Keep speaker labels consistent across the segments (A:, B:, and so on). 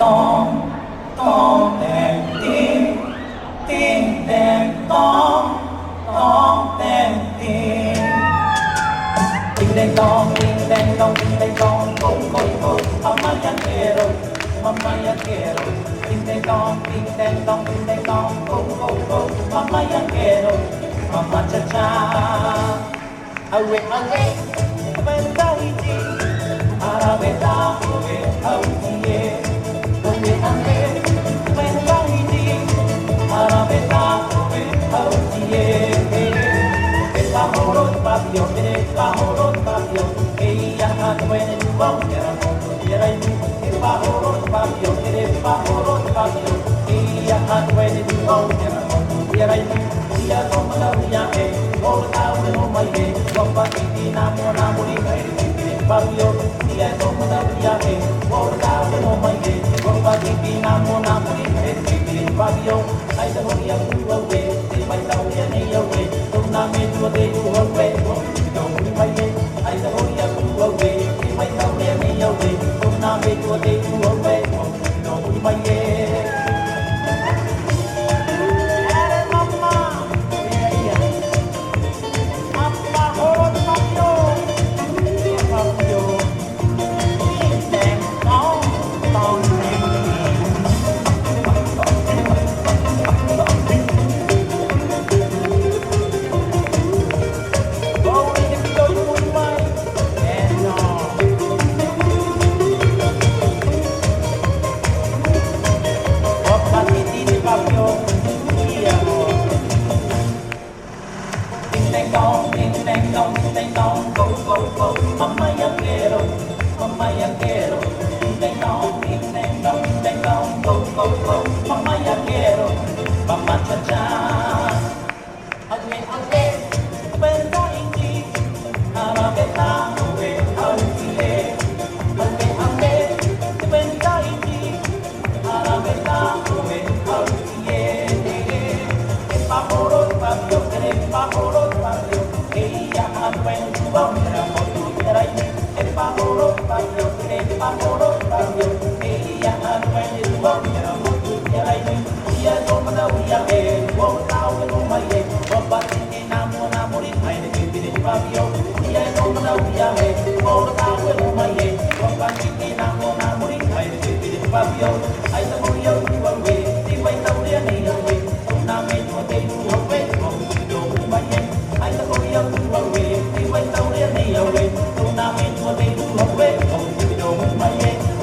A: tong, tong đèn tin đèn tong đèn tin. Ding dang dong, ding dang dong, ding dang dong, go go go, mamá ya quiero, mamá ya quiero. Ding dang dong, ding dang dong, ding dang dong, go go go, mamá ya quiero, mamá cha cha. Awe awe, venta iti, arabeta awe autie. Awe awe, venta iti, arabeta awe autie. Pahorot papio, pahorot papio, ella aduene tu boca, quiera y pahorot papio, pahorot papio, ella aduene tu boca, quiera y ella toma la vía, volta uno mai, bomba y namo namuri, papio, ella toma la vía, volta uno mai, bomba y namo namuri, papio, ay se moría tu boca, si vai tau ya ni away. Name tu te tu away, don't be my way. I say oh yeah tu away, my town near me away. Name tu te tu away, don't be my way. Mamá ya quiero, mamá ya quiero. Ding dong, ding dong, ding dong, go go go. Mamá ya quiero, mamá cha cha. Age age, venta iti, arabeta age autie. Age age, venta iti, arabeta age autie. Pahorot papio, pahorot papio, ella aduene tu boca. Pahorot papio, ella aduene tu boca, quiera y ella toma la vía, volta uno mai, bomba y namo namuri, ay de que papio, ella toma la vía, volta uno mai, bomba y namo namuri, ay de que papio, ay se murió tu away, si vai tauria ni away, una me tu te tu away, yo mai, ay se murió tu away, si vai tauria ni away, una me tu te tu away, yo mai.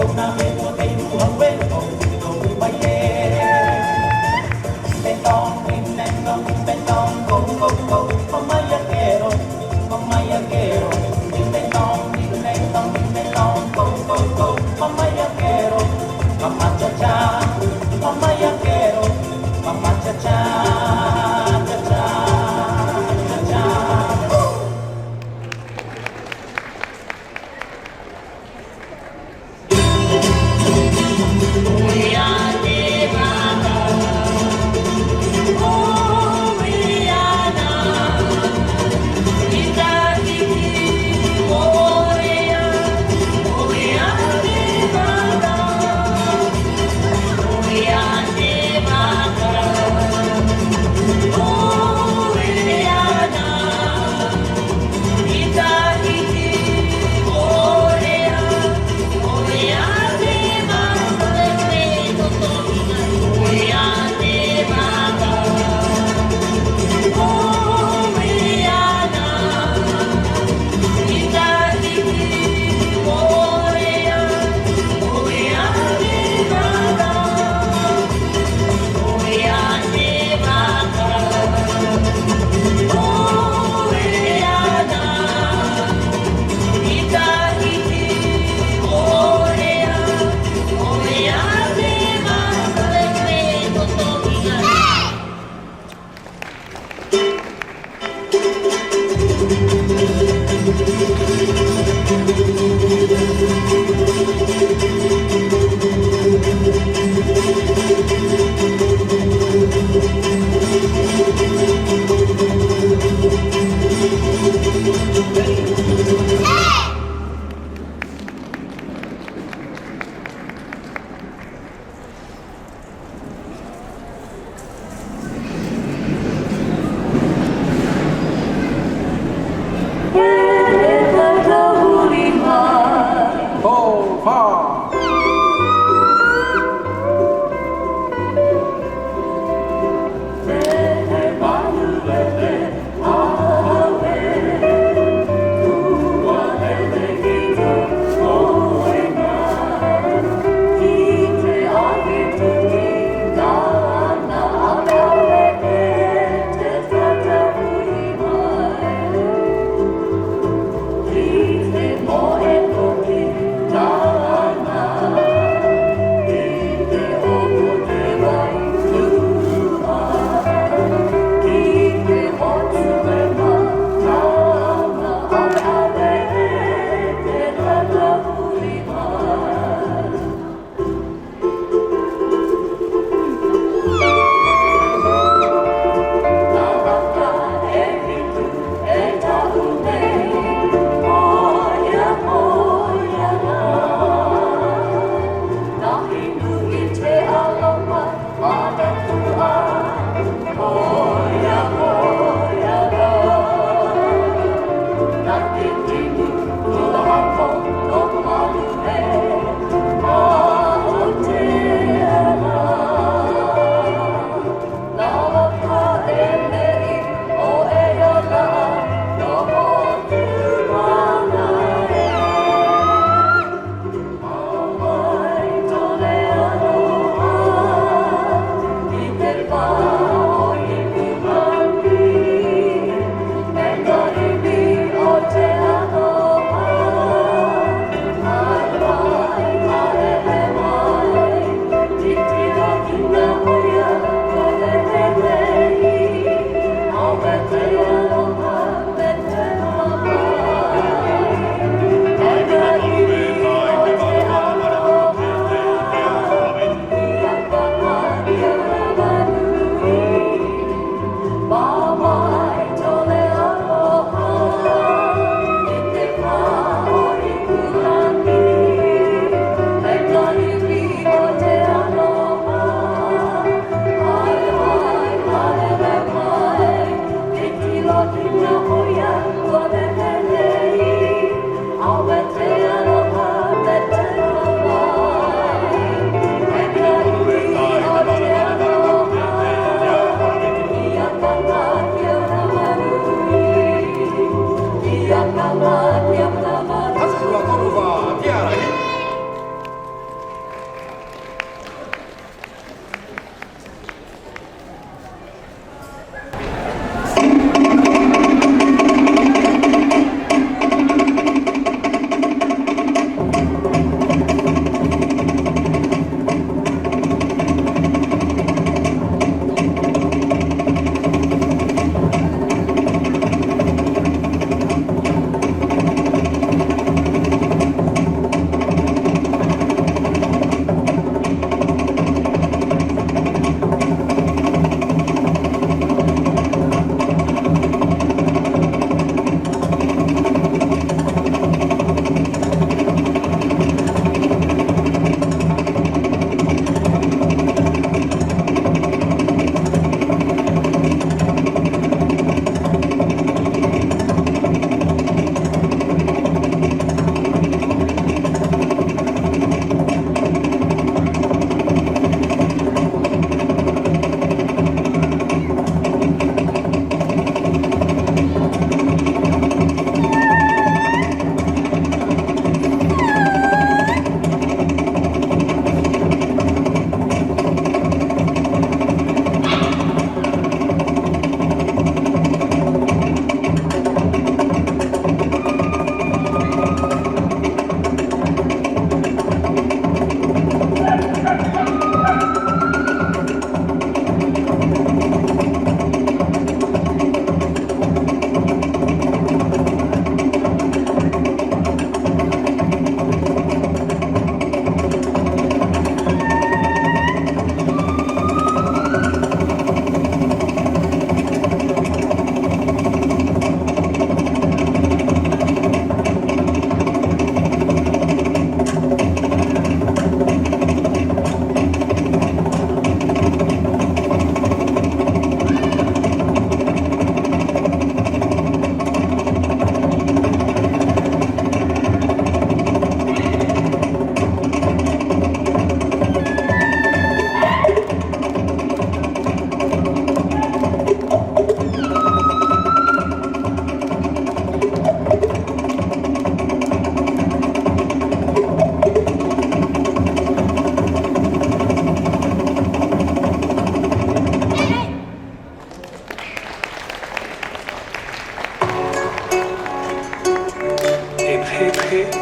A: far.
B: Hit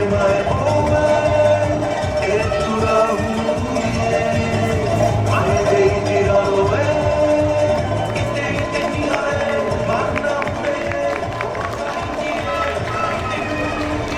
B: in my